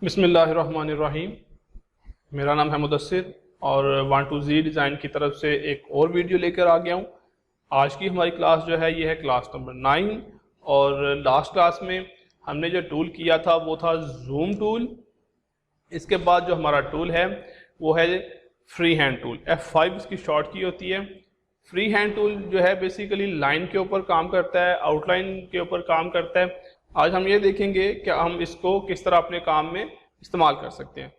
बिस्मिल्लाहिर्रहमानिर्रहीम। मेरा नाम है मुदस्सिर और 1 to Z डिज़ाइन की तरफ से एक और वीडियो लेकर आ गया हूँ। आज की हमारी क्लास जो है ये है क्लास नंबर 9 और लास्ट क्लास में हमने जो टूल किया था वो था जूम टूल। इसके बाद जो हमारा टूल है वो है फ्री हैंड टूल, F5 इसकी शॉर्ट की होती है। फ्री हैंड टूल जो है बेसिकली लाइन के ऊपर काम करता है, आउटलाइन के ऊपर काम करता है। आज हम ये देखेंगे कि हम इसको किस तरह अपने काम में इस्तेमाल कर सकते हैं।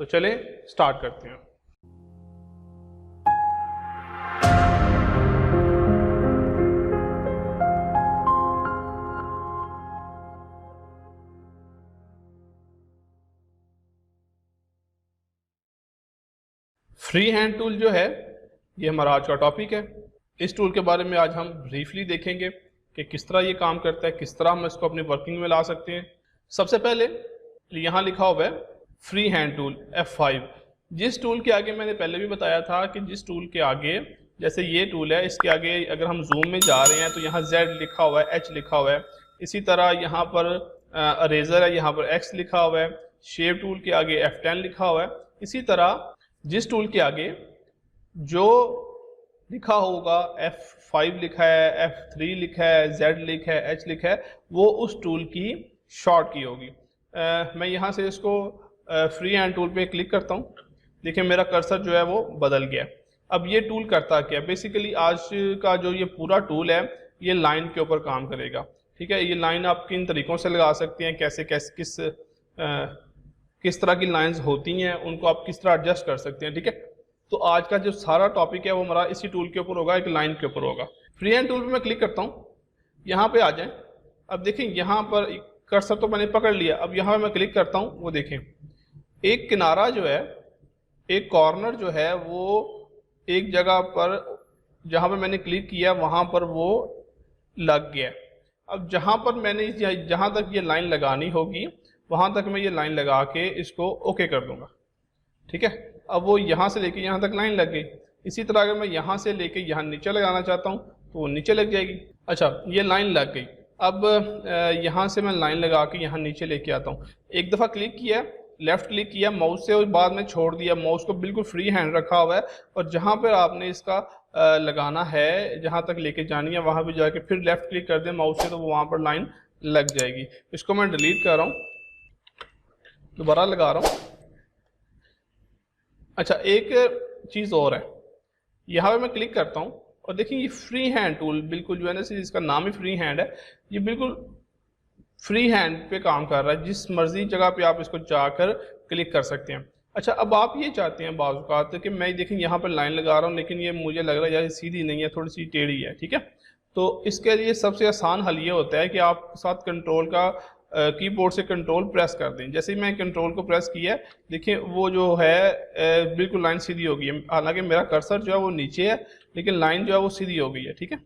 तो चलें स्टार्ट करते हैं। फ्री हैंड टूल जो है ये हमारा आज का टॉपिक है। इस टूल के बारे में आज हम ब्रीफली देखेंगे कि किस तरह ये काम करता है, किस तरह हम इसको अपनी वर्किंग में ला सकते हैं। सबसे पहले यहाँ लिखा हुआ है फ्री हैंड टूल F5। जिस टूल के आगे मैंने पहले भी बताया था कि जिस टूल के आगे, जैसे ये टूल है, इसके आगे अगर हम जूम में जा रहे हैं तो यहाँ Z लिखा हुआ है, H लिखा हुआ है। इसी तरह यहाँ पर अरेजर है, यहाँ पर X लिखा हुआ है। शेप टूल के आगे F10 लिखा हुआ है। इसी तरह जिस टूल के आगे जो लिखा होगा F5 लिखा है, F3 लिखा है, Z लिखा है, H लिखा है, वो उस टूल की शॉर्ट की होगी। मैं यहाँ से इसको फ्री हैंड टूल पे क्लिक करता हूँ। देखिए मेरा कर्सर जो है वो बदल गया। अब ये टूल करता क्या है? बेसिकली आज का जो ये पूरा टूल है ये लाइन के ऊपर काम करेगा। ठीक है, ये लाइन आप किन तरीक़ों से लगा सकते हैं, कैसे कैसे किस तरह की लाइंस होती हैं, उनको आप किस तरह एडजस्ट कर सकते हैं। ठीक है, तो आज का जो सारा टॉपिक है वो हमारा इसी टूल के ऊपर होगा, एक लाइन के ऊपर होगा। फ्री हैंड टूल पे मैं क्लिक करता हूँ, यहाँ पे आ जाएं। अब देखें यहाँ पर कर्सर तो मैंने पकड़ लिया। अब यहाँ पे मैं क्लिक करता हूँ, वो देखें एक किनारा जो है, एक कॉर्नर जो है वो एक जगह पर जहाँ पर मैंने क्लिक किया वहाँ पर वो लग गया। अब जहाँ पर मैंने जहाँ तक ये लाइन लगानी होगी वहाँ तक मैं ये लाइन लगा के इसको ओके कर दूंगा। ठीक है, अब वो यहाँ से लेके यहाँ तक लाइन लग गई। इसी तरह अगर मैं यहाँ से लेके यहाँ नीचे लगाना चाहता हूँ तो वो नीचे लग जाएगी। अच्छा, ये लाइन लग गई। अब यहाँ से मैं लाइन लगा के यहाँ नीचे लेके आता हूँ। एक दफ़ा क्लिक किया, लेफ्ट क्लिक किया माउस से और बाद में छोड़ दिया। माउस को बिल्कुल फ्री हैंड रखा हुआ है और जहाँ पर आपने इसका लगाना है, जहाँ तक लेके जानी है, वहाँ पर जाके फिर लेफ्ट क्लिक कर दें माउस से तो वहाँ पर लाइन लग जाएगी। इसको मैं डिलीट कर रहा हूँ, दोबारा लगा रहा हूँ। अच्छा, एक चीज़ और है, यहाँ पे मैं क्लिक करता हूँ और देखिए ये फ्री हैंड टूल बिल्कुल जो है ना, इसका नाम ही फ्री हैंड है, ये बिल्कुल फ्री हैंड पे काम कर रहा है। जिस मर्जी जगह पे आप इसको जाकर क्लिक कर सकते हैं। अच्छा, अब आप ये चाहते हैं बाज़ औक़ात कि मैं देखें यहाँ पर लाइन लगा रहा हूँ लेकिन ये मुझे लग रहा है यार सीधी नहीं है, थोड़ी सी टेढ़ी है। ठीक है, तो इसके लिए सबसे आसान हल ये होता है कि आप साथ कंट्रोल का कीबोर्ड से कंट्रोल प्रेस कर दें। जैसे ही मैं कंट्रोल को प्रेस किया, देखिए वो जो है बिल्कुल लाइन सीधी हो गई है। हालांकि मेरा कर्सर जो है वो नीचे है लेकिन लाइन जो है वो सीधी हो गई है। ठीक है,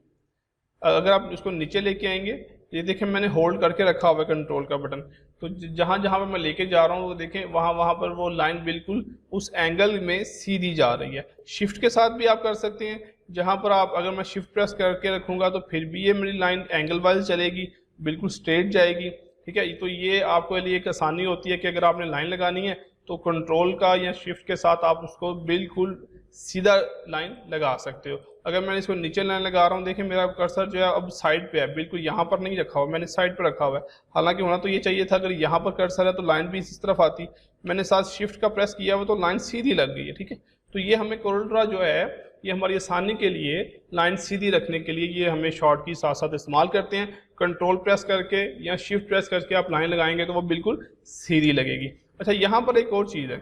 अगर आप इसको नीचे लेके आएंगे, ये देखें मैंने होल्ड करके रखा हुआ है कंट्रोल का बटन, तो जहाँ जहाँ पर मैं लेके जा रहा हूँ वो देखें वहाँ पर वो लाइन बिल्कुल उस एंगल में सीधी जा रही है। शिफ्ट के साथ भी आप कर सकते हैं, जहाँ पर आप अगर मैं शिफ्ट प्रेस करके रखूँगा तो फिर भी ये मेरी लाइन एंगल वाइज चलेगी, बिल्कुल स्ट्रेट जाएगी। ठीक है, तो ये आपके लिए एक आसानी होती है कि अगर आपने लाइन लगानी है तो कंट्रोल का या शिफ्ट के साथ आप उसको बिल्कुल सीधा लाइन लगा सकते हो। अगर मैं इसको नीचे लाइन लगा रहा हूँ, देखिए मेरा कर्सर जो है अब साइड पे है, बिल्कुल यहाँ पर नहीं रखा हुआ, मैंने साइड पे रखा हुआ है। हालांकि होना तो ये चाहिए था, अगर यहाँ पर कर्सर है तो लाइन भी इस तरफ आती। मैंने साथ शिफ्ट का प्रेस किया हुआ तो लाइन सीधी लग गई है। ठीक है, तो ये हमें कोरल्ड्रा जो है ये हमारी आसानी के लिए लाइन सीधी रखने के लिए ये हमें शॉर्ट की साथ साथ इस्तेमाल करते हैं। कंट्रोल प्रेस करके या शिफ्ट प्रेस करके आप लाइन लगाएंगे तो वो बिल्कुल सीधी लगेगी। अच्छा, यहाँ पर एक और चीज़ है,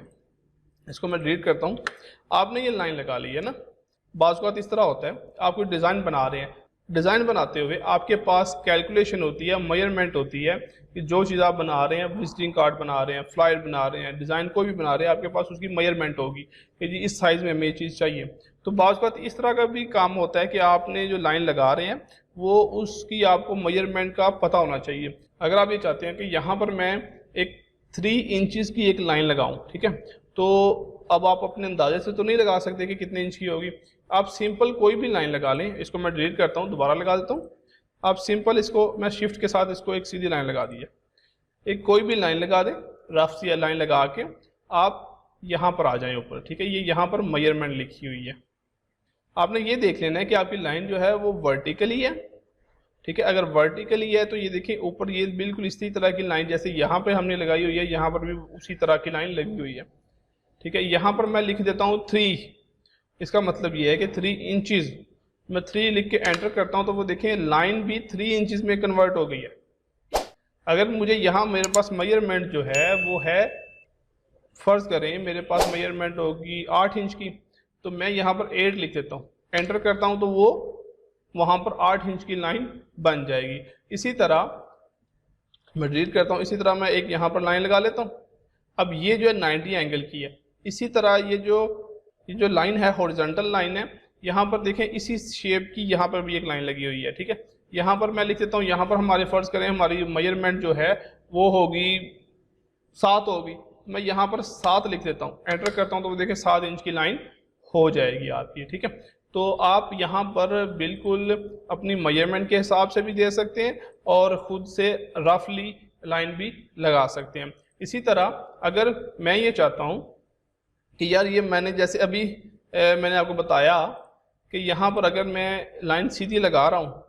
इसको मैं डिलीट करता हूँ। आपने ये लाइन लगा ली है ना, बाज़ औक़ात इस तरह होता है आप कोई डिज़ाइन बना रहे हैं, डिज़ाइन बनाते हुए आपके पास कैलकुलेशन होती है, मेजरमेंट होती है कि जो चीज़ आप बना रहे हैं, विजिटिंग कार्ड बना रहे हैं, फ्लायर बना रहे हैं, डिज़ाइन कोई भी बना रहे हैं, आपके पास उसकी मेजरमेंट होगी कि जी इस साइज़ में हमें ये चीज़ चाहिए। तो बाज़ औक़ात इस तरह का भी काम होता है कि आपने जो लाइन लगा रहे हैं वो उसकी आपको मेजरमेंट का पता होना चाहिए। अगर आप ये चाहते हैं कि यहाँ पर मैं एक 3 इंचज़ की एक लाइन लगाऊँ, ठीक है, तो अब आप अपने अंदाजे से तो नहीं लगा सकते कि कितने इंच की होगी। आप सिंपल कोई भी लाइन लगा लें। इसको मैं डिलीट करता हूँ, दोबारा लगा देता हूँ। आप सिंपल इसको मैं शिफ्ट के साथ इसको एक सीधी लाइन लगा दी है, एक कोई भी लाइन लगा दें, रफ सी लाइन लगा के आप यहाँ पर आ जाएं ऊपर, ठीक है। ये यहाँ पर मेजरमेंट लिखी हुई है, आपने ये देख लेना है कि आपकी लाइन जो है वो वर्टिकली है, ठीक है। अगर वर्टिकली है तो ये देखिए ऊपर ये बिल्कुल इसी तरह की लाइन जैसे यहाँ पे हमने लगाई हुई है, यहाँ पर भी उसी तरह की लाइन लगी हुई है, ठीक है। यहाँ पर मैं लिख देता हूँ 3, इसका मतलब ये है कि 3 इंचज़, मैं 3 लिख के एंटर करता हूँ तो वो देखें लाइन भी 3 इंचज़ में कन्वर्ट हो गई है। अगर मुझे यहाँ मेरे पास मेजरमेंट जो है वो है, फ़र्ज़ करें मेरे पास मेजरमेंट होगी 8 इंच की, तो मैं यहाँ पर 8 लिख देता हूँ, एंटर करता हूँ तो वो वहाँ पर 8 इंच की लाइन बन जाएगी। इसी तरह मैं डिलीट करता हूँ, इसी तरह मैं एक यहाँ पर लाइन लगा लेता हूँ। अब ये जो है 90 एंगल की है। इसी तरह ये जो लाइन है हॉरिजॉन्टल लाइन है, यहाँ पर देखें इसी शेप की यहाँ पर भी एक लाइन लगी हुई है, ठीक है। यहाँ पर मैं लिख देता हूँ, यहाँ पर हमारे फ़र्ज़ करें हमारी मेजरमेंट जो है वो होगी 7 होगी, मैं यहाँ पर 7 लिख देता हूँ, एंटर करता हूँ तो वो देखें 7 इंच की लाइन हो जाएगी आपकी, ठीक है। तो आप यहाँ पर बिल्कुल अपनी मेजरमेंट के हिसाब से भी दे सकते हैं और ख़ुद से रफली लाइन भी लगा सकते हैं। इसी तरह अगर मैं ये चाहता हूँ कि यार ये मैंने जैसे अभी मैंने आपको बताया कि यहाँ पर अगर मैं लाइन सीधी लगा रहा हूँ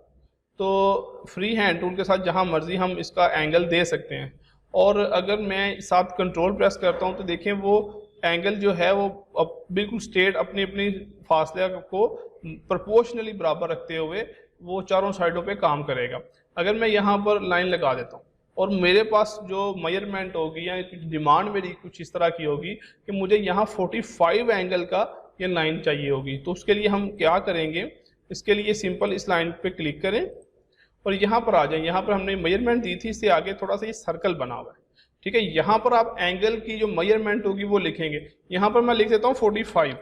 तो फ्री हैंड टूल के साथ जहाँ मर्ज़ी हम इसका एंगल दे सकते हैं, और अगर मैं साथ कंट्रोल प्रेस करता हूँ तो देखें वो एंगल जो है वो बिल्कुल स्ट्रेट अपनी अपनी फासले को प्रोपोर्शनली बराबर रखते हुए वो चारों साइडों पे काम करेगा। अगर मैं यहाँ पर लाइन लगा देता हूँ और मेरे पास जो मेजरमेंट होगी या डिमांड मेरी कुछ इस तरह की होगी कि मुझे यहाँ 45 एंगल का ये लाइन चाहिए होगी, तो उसके लिए हम क्या करेंगे, इसके लिए सिंपल इस लाइन पे क्लिक करें और यहाँ पर आ जाएं। यहाँ पर हमने मेजरमेंट दी थी, इससे आगे थोड़ा सा ये सर्कल बना हुआ है, ठीक है। यहाँ पर आप एंगल की जो मेजरमेंट होगी वो लिखेंगे। यहाँ पर मैं लिख देता हूँ 45।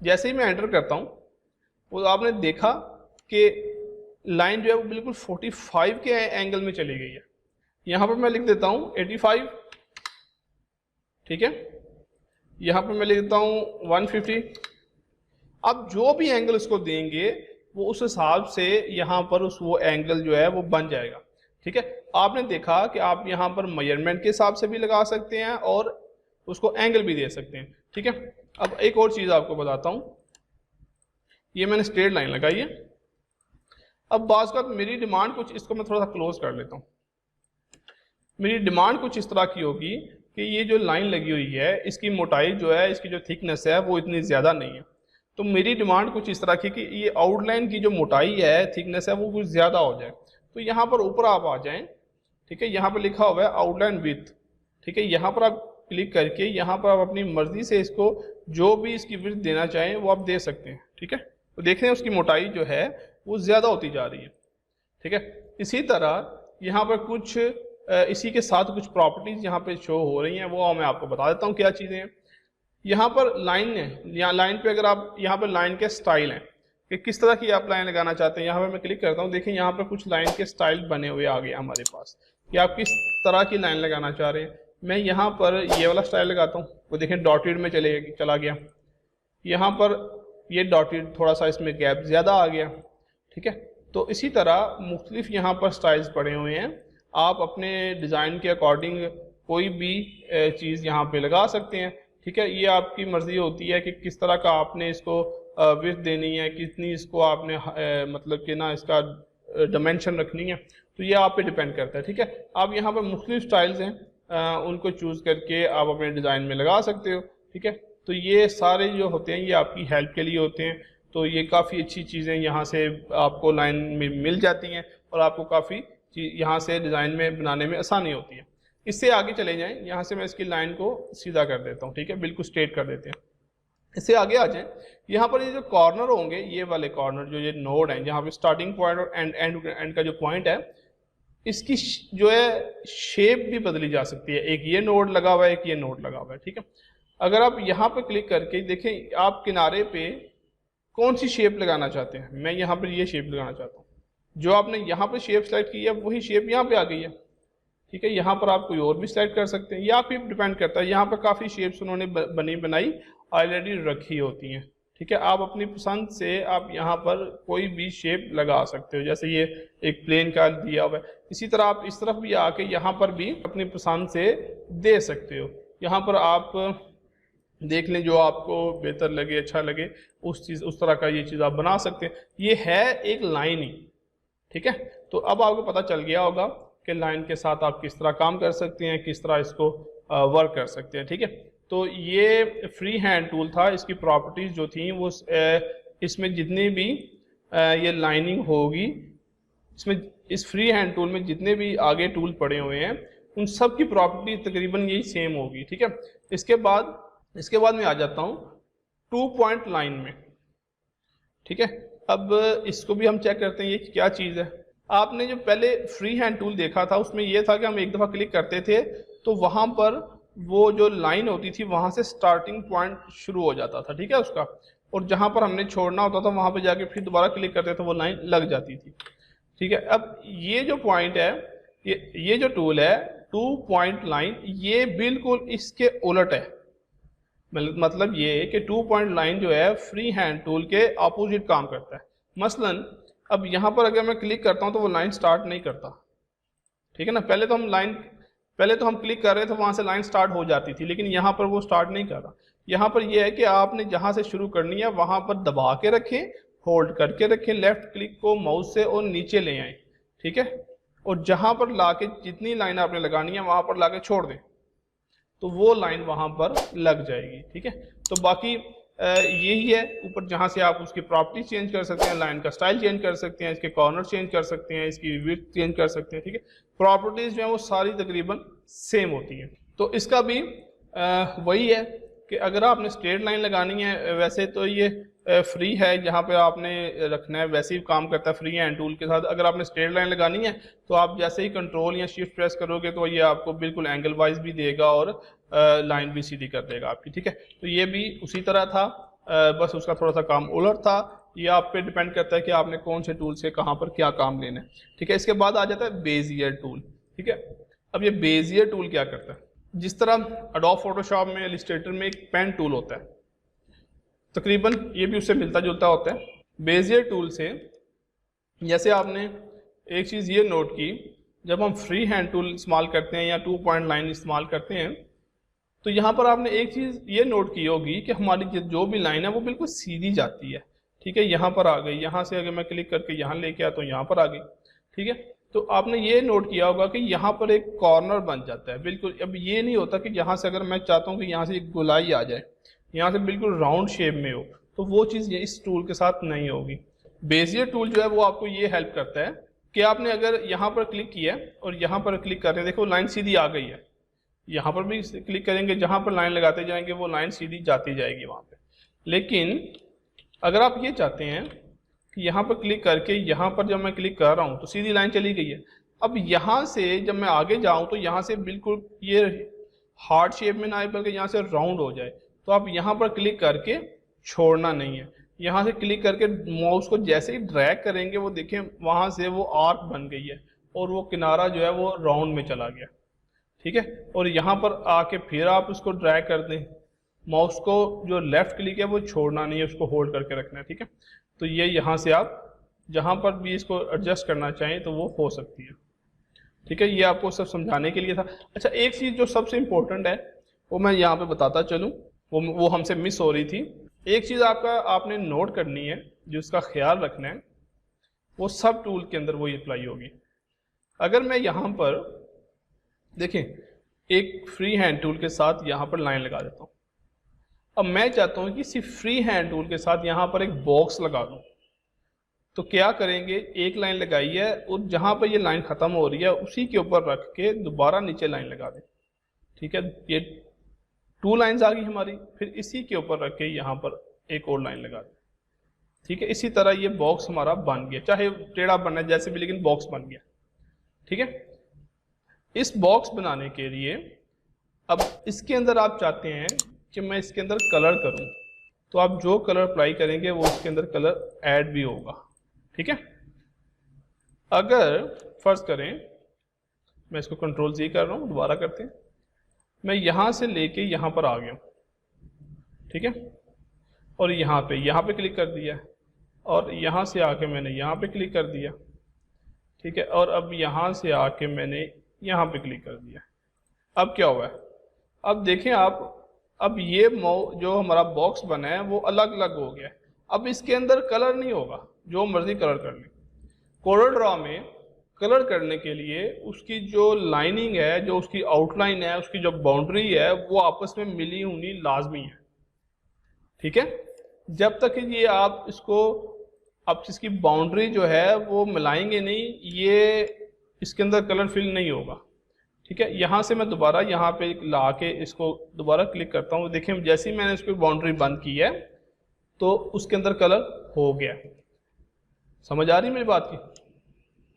जैसे ही मैं एंटर करता हूँ वो आपने देखा कि लाइन जो है वो बिल्कुल 45 के एंगल में चली गई है। यहाँ पर मैं लिख देता हूँ 85, ठीक है। यहाँ पर मैं लिख देता हूँ 150। अब जो भी एंगल उसको देंगे वो उस हिसाब से यहाँ पर वो एंगल जो है वो बन जाएगा, ठीक है। आपने देखा कि आप यहाँ पर मेजरमेंट के हिसाब से भी लगा सकते हैं और उसको एंगल भी दे सकते हैं, ठीक है। अब एक और चीज़ आपको बताता हूँ, ये मैंने स्ट्रेट लाइन लगाई है। अब बाज़ का मेरी डिमांड कुछ, इसको मैं थोड़ा सा क्लोज कर लेता हूँ। मेरी डिमांड कुछ इस तरह की होगी कि ये जो लाइन लगी हुई है इसकी मोटाई जो है, इसकी जो थिकनेस है वो इतनी ज़्यादा नहीं है, तो मेरी डिमांड कुछ इस तरह की कि ये आउटलाइन की जो मोटाई है, थिकनेस है, वो कुछ ज़्यादा हो जाए। तो यहाँ पर ऊपर आप आ जाएं, ठीक है। यहाँ पर लिखा हुआ है आउटलाइन विड्थ, ठीक है। यहाँ पर आप क्लिक करके यहाँ पर आप अपनी मर्ज़ी से इसको जो भी इसकी विड्थ देना चाहें वो आप दे सकते हैं, ठीक है। तो देख रहे हैं उसकी मोटाई जो है वो ज़्यादा होती जा रही है, ठीक है। इसी तरह यहाँ पर कुछ इसी के साथ कुछ प्रॉपर्टीज़ यहाँ पे शो हो रही हैं, वो मैं आपको बता देता हूँ क्या चीज़ें हैं। यहाँ पर लाइन है, यहाँ लाइन पे अगर आप यहाँ पर लाइन के स्टाइल हैं कि किस तरह की आप लाइन लगाना चाहते हैं, यहाँ पर मैं क्लिक करता हूँ, देखिए यहाँ पर कुछ लाइन के स्टाइल बने हुए आ गए हमारे पास कि आप किस तरह की लाइन लगाना चाह रहे हैं। मैं यहाँ पर ये वाला स्टाइल लगाता हूँ, वो देखें डॉटेड में चला गया। यहाँ पर ये डॉटेड, थोड़ा सा इसमें गैप ज़्यादा आ गया, ठीक है। तो इसी तरह मुख्तलिफ यहाँ पर स्टाइल्स पड़े हुए हैं, आप अपने डिज़ाइन के अकॉर्डिंग कोई भी चीज़ यहाँ पे लगा सकते हैं, ठीक है। ये आपकी मर्ज़ी होती है कि किस तरह का आपने इसको विड्थ देनी है, कितनी इसको आपने मतलब कि ना इसका डायमेंशन रखनी है, तो ये आप पे डिपेंड करता है, ठीक है। आप यहाँ पर मुख्तलिफ स्टाइल्स हैं, उनको चूज़ करके आप अपने डिज़ाइन में लगा सकते हो, ठीक है। तो ये सारे जो होते हैं ये आपकी हेल्प के लिए होते हैं, तो ये काफ़ी अच्छी चीज़ें यहाँ से आपको लाइन में मिल जाती हैं और आपको काफ़ी यहाँ से डिज़ाइन में बनाने में आसानी होती है। इससे आगे चले जाएं, यहाँ से मैं इसकी लाइन को सीधा कर देता हूँ, ठीक है, बिल्कुल स्ट्रेट कर देते हैं। इससे आगे आ जाएं, यहाँ पर ये जो कॉर्नर होंगे, ये वाले कॉर्नर जो ये नोड हैं, जहाँ पे स्टार्टिंग पॉइंट और एंड का जो पॉइंट है, इसकी जो है शेप भी बदली जा सकती है। एक ये नोड लगा हुआ है, एक ये नोड लगा हुआ है, ठीक है। अगर आप यहाँ पर क्लिक करके देखें आप किनारे पे कौन सी शेप लगाना चाहते हैं, मैं यहाँ पर ये शेप लगाना चाहता हूँ। जो आपने यहाँ पर शेप सेलेक्ट की है वही शेप यहाँ पे आ गई है, ठीक है। यहाँ पर आप कोई और भी सेलेक्ट कर सकते हैं, या आप ही डिपेंड करता है। यहाँ पर काफ़ी शेप्स उन्होंने बनी बनाई ऑलरेडी रखी होती हैं, ठीक है, आप अपनी पसंद से आप यहाँ पर कोई भी शेप लगा सकते हो, जैसे ये एक प्लेन का दिया हुआ है, इसी तरह आप इस तरफ भी आके यहाँ पर भी अपनी पसंद से दे सकते हो। यहाँ पर आप देख लें जो आपको बेहतर लगे, अच्छा लगे, उस तरह का ये चीज़ आप बना सकते हैं। ये है एक लाइन ही, ठीक है। तो अब आपको पता चल गया होगा कि लाइन के साथ आप किस तरह काम कर सकते हैं, किस तरह इसको वर्क कर सकते हैं, ठीक है। तो ये फ्री हैंड टूल था, इसकी प्रॉपर्टीज़ जो थी वो इसमें जितनी भी ये लाइनिंग होगी, इसमें इस फ्री हैंड टूल में जितने भी आगे टूल पड़े हुए हैं उन सब की प्रॉपर्टी तकरीबन यही सेम होगी, ठीक है। इसके बाद मैं आ जाता हूँ 2 पॉइंट लाइन में, ठीक है। अब इसको भी हम चेक करते हैं ये क्या चीज़ है। आपने जो पहले फ्री हैंड टूल देखा था उसमें ये था कि हम एक दफ़ा क्लिक करते थे तो वहाँ पर वो जो लाइन होती थी वहाँ से स्टार्टिंग पॉइंट शुरू हो जाता था, ठीक है उसका, और जहाँ पर हमने छोड़ना होता था वहाँ पर जाके फिर दोबारा क्लिक करते थे वो लाइन लग जाती थी, ठीक है। अब ये जो पॉइंट है, ये जो टूल है 2 पॉइंट लाइन, ये बिल्कुल इसके उलट है। मतलब ये कि 2 पॉइंट लाइन जो है फ्री हैंड टूल के अपोजिट काम करता है। मसलन अब यहाँ पर अगर मैं क्लिक करता हूँ तो वो लाइन स्टार्ट नहीं करता, ठीक है ना। पहले तो हम क्लिक कर रहे थे वहाँ से लाइन स्टार्ट हो जाती थी, लेकिन यहाँ पर वो स्टार्ट नहीं कर रहा। यहाँ पर ये है कि आपने जहाँ से शुरू करनी है वहाँ पर दबा के रखें, होल्ड करके रखें लेफ्ट क्लिक को माउस से और नीचे ले आए, ठीक है। और जहाँ पर लाके जितनी लाइन आपने लगानी है वहाँ पर लाके छोड़ दें तो वो लाइन वहाँ पर लग जाएगी, ठीक है। तो बाकी यही है, ऊपर जहाँ से आप उसकी प्रॉपर्टी चेंज कर सकते हैं, लाइन का स्टाइल चेंज कर सकते हैं, इसके कॉर्नर चेंज कर सकते हैं, इसकी विड्थ चेंज कर सकते हैं, ठीक है। प्रॉपर्टीज़ जो है वो सारी तकरीबन सेम होती हैं। तो इसका भी वही है कि अगर आपने स्ट्रेट लाइन लगानी है, वैसे तो ये फ्री है, जहाँ पे आपने रखना है वैसे ही काम करता है फ्री हैंड टूल के साथ। अगर आपने स्ट्रेट लाइन लगानी है तो आप जैसे ही कंट्रोल या शिफ्ट प्रेस करोगे तो ये आपको बिल्कुल एंगल वाइज भी देगा और लाइन भी सीधी कर देगा आपकी, ठीक है। तो ये भी उसी तरह था, बस उसका थोड़ा सा काम उलट था। ये आप पे डिपेंड करता है कि आपने कौन से टूल से कहाँ पर क्या काम लेना है, ठीक है। इसके बाद आ जाता है बेजियर टूल, ठीक है। अब ये बेजियर टूल क्या करता है, जिस तरह एडोब फोटोशॉप में, इलस्ट्रेटर में एक पेन टूल होता है, तकरीबन ये भी उससे मिलता जुलता होता है। बेजियर टूल से जैसे आपने एक चीज़ ये नोट की, जब हम फ्री हैंड टूल इस्तेमाल करते हैं या 2 पॉइंट लाइन इस्तेमाल करते हैं तो यहाँ पर आपने एक चीज़ ये नोट की होगी कि हमारी जो भी लाइन है वो बिल्कुल सीधी जाती है, ठीक है। यहाँ पर आ गई, यहाँ से अगर मैं क्लिक करके यहाँ लेके आया तो यहाँ पर आ गई, ठीक है। तो आपने ये नोट किया होगा कि यहाँ पर एक कॉर्नर बन जाता है बिल्कुल। अब ये नहीं होता कि यहाँ से अगर मैं चाहता हूँ कि यहाँ से एक गोलाई आ जाए, यहाँ से बिल्कुल राउंड शेप में हो, तो वो चीज़ इस टूल के साथ नहीं होगी। बेजियर टूल जो है वो आपको ये हेल्प करता है कि आपने अगर यहाँ पर क्लिक किया और यहाँ पर क्लिक कर रहे हैं, देखो लाइन सीधी आ गई है। यहाँ पर भी क्लिक करेंगे, जहाँ पर लाइन लगाते जाएंगे वो लाइन सीधी जाती जाएगी वहाँ पे। लेकिन अगर आप ये चाहते हैं कि यहाँ पर क्लिक करके यहाँ पर जब मैं क्लिक कर रहा हूँ तो सीधी लाइन चली गई है, अब यहाँ से जब मैं आगे जाऊँ तो यहाँ से बिल्कुल ये हार्ड शेप में ना आए बल्कि यहाँ से राउंड हो जाए, तो आप यहाँ पर क्लिक करके छोड़ना नहीं है। यहाँ से क्लिक करके माउस को जैसे ही ड्रैग करेंगे वो देखें वहाँ से वो आर्क बन गई है और वो किनारा जो है वो राउंड में चला गया, ठीक है। और यहाँ पर आके फिर आप उसको ड्रैग कर दें, माउस को जो लेफ्ट क्लिक है वो छोड़ना नहीं है, उसको होल्ड करके रखना है, ठीक है। तो ये यहाँ से आप जहाँ पर भी इसको एडजस्ट करना चाहें तो वो हो सकती है, ठीक है। ये आपको सब समझाने के लिए था। अच्छा, एक चीज़ जो सबसे इम्पोर्टेंट है वो मैं यहाँ पे बताता चलूँ, वो हमसे मिस हो रही थी। एक चीज़ आपने नोट करनी है, जो उसका ख्याल रखना है, वो सब टूल के अंदर वो अप्लाई होगी। अगर मैं यहाँ पर देखें एक फ्री हैंड टूल के साथ यहाँ पर लाइन लगा देता हूँ, अब मैं चाहता हूँ कि सिर्फ फ्री हैंड टूल के साथ यहाँ पर एक बॉक्स लगा दूँ, तो क्या करेंगे, एक लाइन लगाई है और जहाँ पर ये लाइन ख़त्म हो रही है उसी के ऊपर रख के दोबारा नीचे लाइन लगा दें, ठीक है। ये 2 लाइन्स आ गई हमारी, फिर इसी के ऊपर रख के यहाँ पर एक और लाइन लगा दें, ठीक है। इसी तरह ये बॉक्स हमारा बन गया, चाहे टेढ़ा बनना है जैसे भी, लेकिन बॉक्स बन गया, ठीक है। इस बॉक्स बनाने के लिए अब इसके अंदर आप चाहते हैं कि मैं इसके अंदर कलर करूं, तो आप जो कलर अप्लाई करेंगे वो इसके अंदर कलर ऐड भी होगा, ठीक है। अगर फर्ज करें मैं इसको कंट्रोल Z कर रहा हूं, दोबारा करते हैं, मैं यहां से लेके यहां पर आ गया, ठीक है। और यहाँ पे क्लिक कर दिया, और यहाँ से आके मैंने यहाँ पे क्लिक कर दिया, ठीक है, और अब यहाँ से आके मैंने यहाँ पे क्लिक कर दिया। अब क्या हुआ है, अब देखें आप, अब ये जो हमारा बॉक्स बना है वो अलग अलग हो गया है। अब इसके अंदर कलर नहीं होगा, जो मर्जी कलर कर लें। कोरल ड्रॉ में कलर करने के लिए उसकी जो लाइनिंग है, जो उसकी आउटलाइन है, उसकी जो बाउंड्री है, वो आपस में मिली होनी लाजमी है, ठीक है। जब तक ये आप इसको, अब इसकी बाउंड्री जो है वो मिलाएंगे नहीं, ये इसके अंदर कलर फिल नहीं होगा, ठीक है। यहाँ से मैं दोबारा यहाँ पे ला के इसको दोबारा क्लिक करता हूँ। देखिए जैसे ही मैंने इसको बाउंड्री बंद की है तो उसके अंदर कलर हो गया। समझ आ रही मेरी बात की?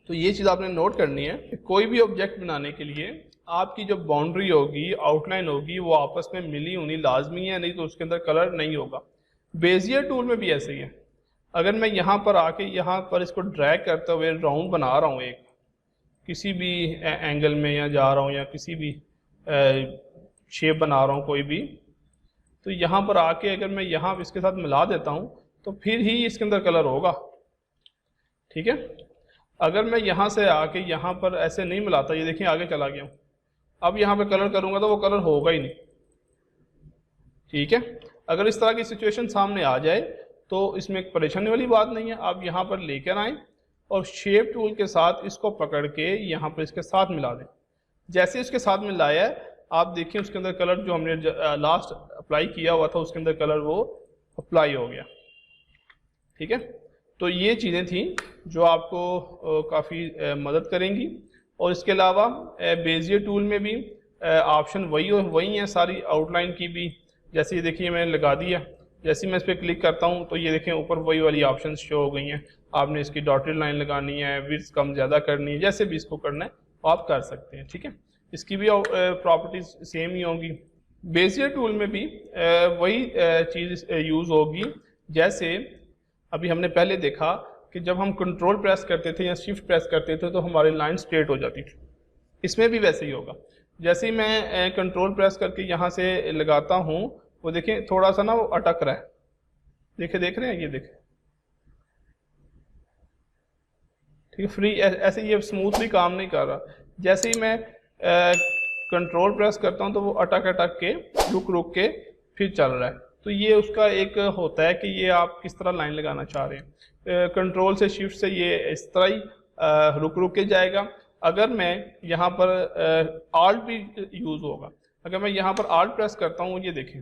तो ये चीज़ आपने नोट करनी है कि कोई भी ऑब्जेक्ट बनाने के लिए आपकी जो बाउंड्री होगी, आउटलाइन होगी, वो आपस में मिली होनी लाजमी है, नहीं तो उसके अंदर कलर नहीं होगा। बेजियर टूल में भी ऐसे ही है। अगर मैं यहाँ पर आके यहाँ पर इसको ड्रैग करते हुए राउंड बना रहा हूँ, एक किसी भी एंगल में या जा रहा हूँ, या किसी भी शेप बना रहा हूँ कोई भी, तो यहाँ पर आके अगर मैं यहाँ इसके साथ मिला देता हूँ तो फिर ही इसके अंदर कलर होगा, ठीक है। अगर मैं यहाँ से आके यहाँ पर ऐसे नहीं मिलाता, ये देखिए आगे चला गया हूँ, अब यहाँ पे कलर करूँगा तो वो कलर होगा ही नहीं, ठीक है। अगर इस तरह की सिचुएशन सामने आ जाए तो इसमें एक परेशानी वाली बात नहीं है। आप यहाँ पर लेकर आएँ और शेप टूल के साथ इसको पकड़ के यहाँ पर इसके साथ मिला दें। जैसे इसके साथ मिलाया है, आप देखिए उसके अंदर कलर जो हमने लास्ट अप्लाई किया हुआ था उसके अंदर कलर वो अप्लाई हो गया, ठीक है। तो ये चीज़ें थी जो आपको काफ़ी मदद करेंगी। और इसके अलावा बेजियर टूल में भी ऑप्शन वही हैं सारी, आउटलाइन की भी। जैसे ये देखिए मैंने लगा दिया, जैसे मैं इस पर क्लिक करता हूँ तो ये देखें ऊपर वही वाली ऑप्शन शो हो गई हैं। आपने इसकी डॉटेड लाइन लगानी है, विड्थ कम ज़्यादा करनी है, जैसे भी इसको करना है आप कर सकते हैं, ठीक है। इसकी भी प्रॉपर्टीज सेम ही होंगी। बेजियर टूल में भी वही चीज़ यूज़ होगी। जैसे अभी हमने पहले देखा कि जब हम कंट्रोल प्रेस करते थे या शिफ्ट प्रेस करते थे तो हमारी लाइन स्ट्रेट हो जाती थी, इसमें भी वैसे ही होगा। जैसे ही मैं कंट्रोल प्रेस करके यहाँ से लगाता हूँ, वो देखें थोड़ा सा ना वो अटक रहा है, देख रहे हैं, ये देखें, ठीक है। फ्री ऐसे ये स्मूथली काम नहीं कर रहा। जैसे ही मैं कंट्रोल प्रेस करता हूँ तो वो अटक के रुक के फिर चल रहा है। तो ये उसका एक होता है कि ये आप किस तरह लाइन लगाना चाह रहे हैं। कंट्रोल से शिफ्ट से ये इस तरह ही रुक के जाएगा। अगर मैं यहाँ पर आल्ट भी यूज़ होगा, अगर मैं यहाँ पर आल्ट प्रेस करता हूँ, ये देखें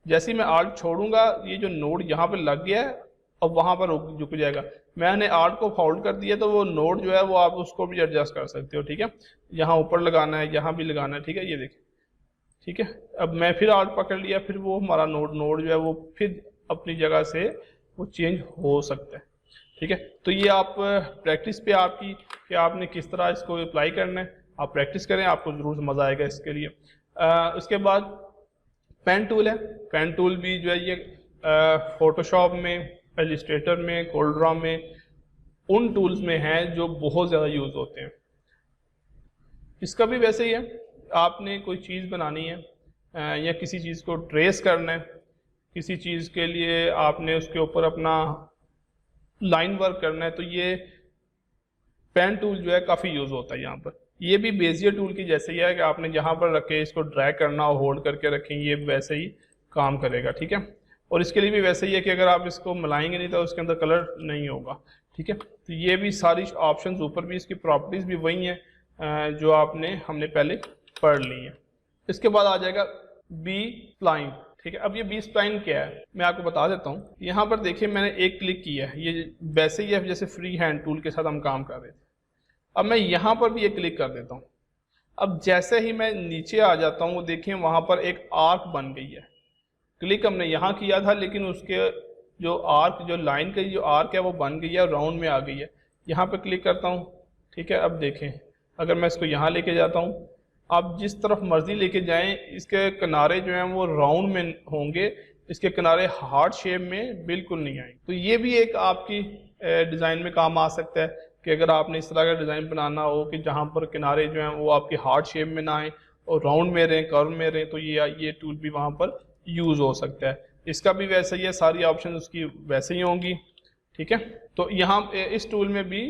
जैसे ही मैं आल्ट छोड़ूंगा ये जो नोड यहाँ पर लग गया है और वहाँ पर रुक जाएगा। मैंने आल्ट को होल्ड कर दिया तो वो नोड जो है वो आप उसको भी एडजस्ट कर सकते हो, ठीक है। यहाँ ऊपर लगाना है, यहाँ भी लगाना है, ठीक है, ये देखें, ठीक है। अब मैं फिर आल्ट पकड़ लिया, फिर वो हमारा नोड जो है वो फिर अपनी जगह से वो चेंज हो सकता है, ठीक है। तो ये आप प्रैक्टिस पे आपकी कि आपने किस तरह इसको अप्लाई करना है, आप प्रैक्टिस करें, आपको ज़रूर मज़ा आएगा इसके लिए। उसके बाद पेन टूल है। पेन टूल भी जो है ये फोटोशॉप में, इलस्ट्रेटर में, कोरल ड्रॉ में, उन टूल्स में है जो बहुत ज़्यादा यूज़ होते हैं। इसका भी वैसे ही है, आपने कोई चीज़ बनानी है या किसी चीज़ को ट्रेस करना है, किसी चीज़ के लिए आपने उसके ऊपर अपना लाइन वर्क करना है, तो ये पेन टूल जो है काफ़ी यूज़ होता है यहाँ पर। ये भी बेजियर टूल की जैसे ही है कि आपने जहाँ पर रखे इसको ड्रैग करना और होल्ड करके रखें, ये वैसे ही काम करेगा, ठीक है। और इसके लिए भी वैसे ही है कि अगर आप इसको मिलाएंगे नहीं तो उसके अंदर कलर नहीं होगा, ठीक है। तो ये भी सारी ऑप्शंस ऊपर भी, इसकी प्रॉपर्टीज़ भी वही हैं जो हमने पहले पढ़ ली है। इसके बाद आ जाएगा बी स्प्लाइन, ठीक है। अब ये बी स्प्लाइन क्या है मैं आपको बता देता हूँ। यहाँ पर देखिए मैंने एक क्लिक किया है, ये वैसे ही है जैसे फ्री हैंड टूल के साथ हम काम कर रहे थे। अब मैं यहाँ पर भी एक क्लिक कर देता हूँ। अब जैसे ही मैं नीचे आ जाता हूँ, वो देखिए वहाँ पर एक आर्क बन गई है। क्लिक हमने यहाँ किया था लेकिन उसके जो आर्क, जो लाइन की जो आर्क है वो बन गई है, राउंड में आ गई है। यहाँ पर क्लिक करता हूँ, ठीक है। अब देखें अगर मैं इसको यहाँ लेके जाता हूँ, आप जिस तरफ मर्जी लेके जाएं, इसके किनारे जो हैं वो राउंड में होंगे, इसके किनारे हार्ट शेप में बिल्कुल नहीं आएंगे। तो ये भी एक आपकी डिज़ाइन में काम आ सकता है कि अगर आपने इस तरह का डिज़ाइन बनाना हो कि जहाँ पर किनारे जो हैं वो आपके हार्ट शेप में ना आए और राउंड में रहें, कर्व में रहें, तो ये टूल भी वहाँ पर यूज़ हो सकता है। इसका भी वैसा ही है, सारी ऑप्शन उसकी वैसे ही होंगी। ठीक है, तो यहाँ इस टूल में भी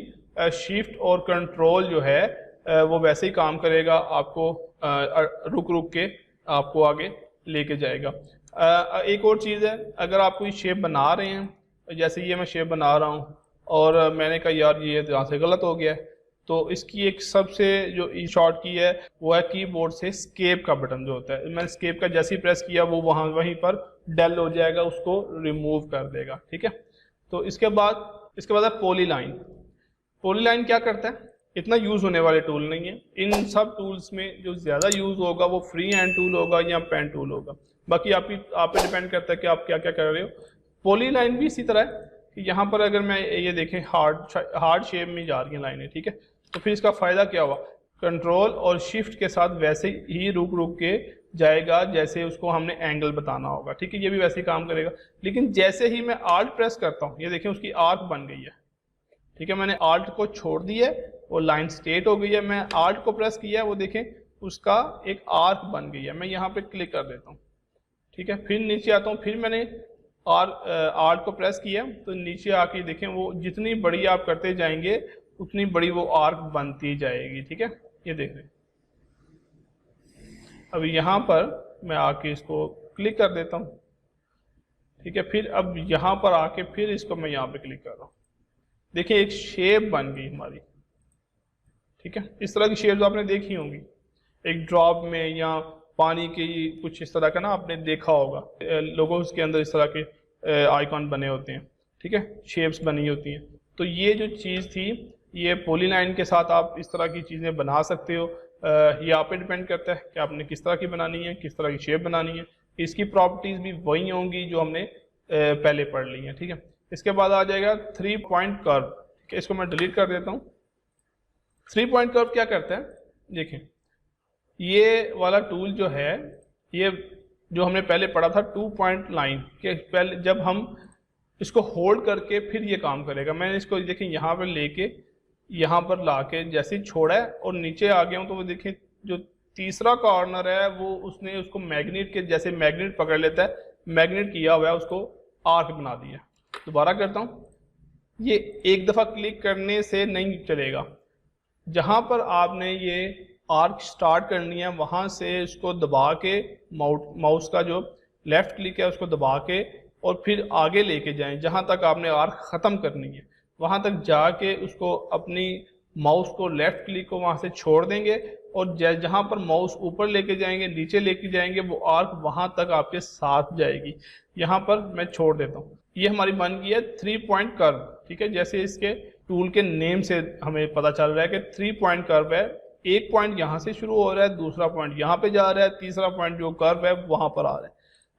शिफ्ट और कंट्रोल जो है वो वैसे ही काम करेगा, आपको रुक रुक के आपको आगे लेके जाएगा। एक और चीज़ है, अगर आप कोई शेप बना रहे हैं, जैसे ये मैं शेप बना रहा हूँ और मैंने कहा यार ये यहाँ से गलत हो गया है, तो इसकी एक सबसे जो शॉर्ट की है वो है कीबोर्ड से स्केप का बटन जो होता है, मैंने स्केप का जैसे ही प्रेस किया वो वहीं पर डेल हो जाएगा, उसको रिमूव कर देगा। ठीक है, तो इसके बाद है पॉलीलाइन। पॉलीलाइन क्या करता है, इतना यूज़ होने वाले टूल नहीं है। इन सब टूल्स में जो ज़्यादा यूज़ होगा वो फ्री हैंड टूल होगा या पेन टूल होगा, बाकी आप पे डिपेंड करता है कि आप क्या क्या कर रहे हो। पॉलीलाइन भी इसी तरह है कि यहाँ पर अगर मैं ये देखें हार्ड शेप में जा रही है लाइनें, ठीक है, तो फिर इसका फ़ायदा क्या हुआ, कंट्रोल और शिफ्ट के साथ वैसे ही रुक रुक के जाएगा जैसे उसको हमने एंगल बताना होगा। ठीक है, ये भी वैसे ही काम करेगा। लेकिन जैसे ही मैं आल्ट प्रेस करता हूँ, ये देखें उसकी आर्क बन गई है। ठीक है, मैंने आल्ट को छोड़ दिया है, वो लाइन स्ट्रेट हो गई है, मैं आल्ट को प्रेस किया है, वो देखें उसका एक आर्क बन गई है। मैं यहाँ पे क्लिक कर देता हूँ। ठीक है, फिर नीचे आता हूँ, फिर मैंने आर्क को प्रेस किया तो नीचे आके देखें वो जितनी बड़ी आप करते जाएंगे उतनी बड़ी वो आर्क बनती जाएगी। ठीक है, ये देख रहे हैं। अब यहाँ पर मैं आके इसको क्लिक कर देता हूँ। ठीक है, फिर अब यहाँ पर आके फिर इसको मैं यहाँ पे क्लिक कर रहा हूँ, देखिए एक शेप बन गई हमारी। ठीक है, इस तरह की शेप्स आपने देखी होंगी, एक ड्रॉप में या पानी की कुछ इस तरह का ना आपने देखा होगा, लोगोस के अंदर इस तरह के आइकॉन बने होते हैं। ठीक है, शेप्स बनी होती हैं। तो ये जो चीज़ थी, ये पॉलीलाइन के साथ आप इस तरह की चीज़ें बना सकते हो। ये आप पे डिपेंड करता है कि आपने किस तरह की बनानी है, किस तरह की शेप बनानी है। इसकी प्रॉपर्टीज़ भी वही होंगी जो हमने पहले पढ़ ली हैं। ठीक है, इसके बाद आ जाएगा 3 पॉइंट कर्व। ठीक है, इसको मैं डिलीट कर देता हूँ। 3 पॉइंट कर्व क्या करता है, देखें ये वाला टूल जो है, ये जो हमने पहले पढ़ा था 2 पॉइंट लाइन के, पहले जब हम इसको होल्ड करके फिर ये काम करेगा। मैंने इसको देखें यहाँ पर लेके यहाँ पर लाके जैसे ही छोड़ा है और नीचे आ गया हूँ, तो वो देखें जो तीसरा कॉर्नर है वो उसने उसको मैग्नेट के जैसे मैग्नेट पकड़ लेता है, मैग्नेट किया हुआ है, उसको आर्क बना दिया। दोबारा करता हूँ, ये एक दफ़ा क्लिक करने से नहीं चलेगा, जहाँ पर आपने ये आर्क स्टार्ट करनी है वहाँ से उसको दबा के माउस का जो लेफ़्ट क्लिक है उसको दबा के और फिर आगे लेके जाएं, जहाँ तक आपने आर्क ख़त्म करनी है वहाँ तक जाके उसको अपनी माउस को लेफ़्ट क्लिक को वहाँ से छोड़ देंगे और जहाँ पर माउस ऊपर लेके जाएंगे नीचे लेके जाएंगे वो आर्क वहाँ तक आपके साथ जाएगी। यहाँ पर मैं छोड़ देता हूँ। ये हमारी बन गई है 3 पॉइंट कर्व। ठीक है, जैसे इसके टूल के नेम से हमें पता चल रहा है कि 3 पॉइंट कर्व है। एक पॉइंट यहाँ से शुरू हो रहा है, दूसरा पॉइंट यहाँ पे जा रहा है, तीसरा पॉइंट जो कर्व है वहाँ पर आ रहा है।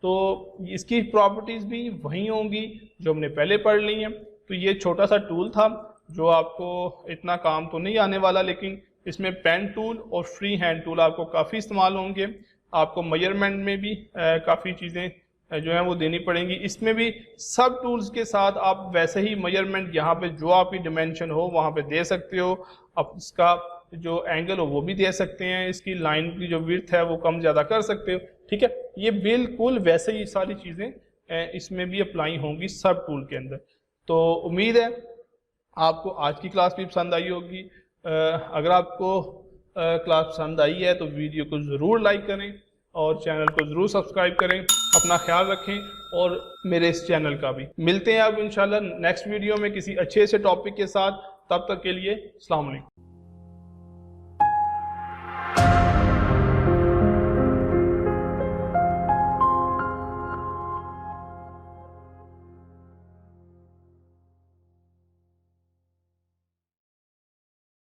तो इसकी प्रॉपर्टीज़ भी वही होंगी जो हमने पहले पढ़ ली हैं। तो ये छोटा सा टूल था जो आपको इतना काम तो नहीं आने वाला, लेकिन इसमें पेन टूल और फ्री हैंड टूल आपको काफ़ी इस्तेमाल होंगे। आपको मेजरमेंट में भी काफ़ी चीज़ें जो हैं वो देनी पड़ेंगी। इसमें भी सब टूल्स के साथ आप वैसे ही मेजरमेंट यहाँ पे जो आपकी डिमेंशन हो वहाँ पे दे सकते हो। आप इसका जो एंगल हो वो भी दे सकते हैं, इसकी लाइन की जो विड्थ है वो कम ज़्यादा कर सकते हो। ठीक है, ये बिल्कुल वैसे ही सारी चीज़ें इसमें भी अप्लाई होंगी सब टूल के अंदर। तो उम्मीद है आपको आज की क्लास भी पसंद आई होगी। अगर आपको क्लास पसंद आई है तो वीडियो को ज़रूर लाइक करें और चैनल को ज़रूर सब्सक्राइब करें। अपना ख्याल रखें और मेरे इस चैनल का भी। मिलते हैं अब इंशाल्लाह नेक्स्ट वीडियो में किसी अच्छे से टॉपिक के साथ। तब तक के लिए अस्सलाम वालेकुम।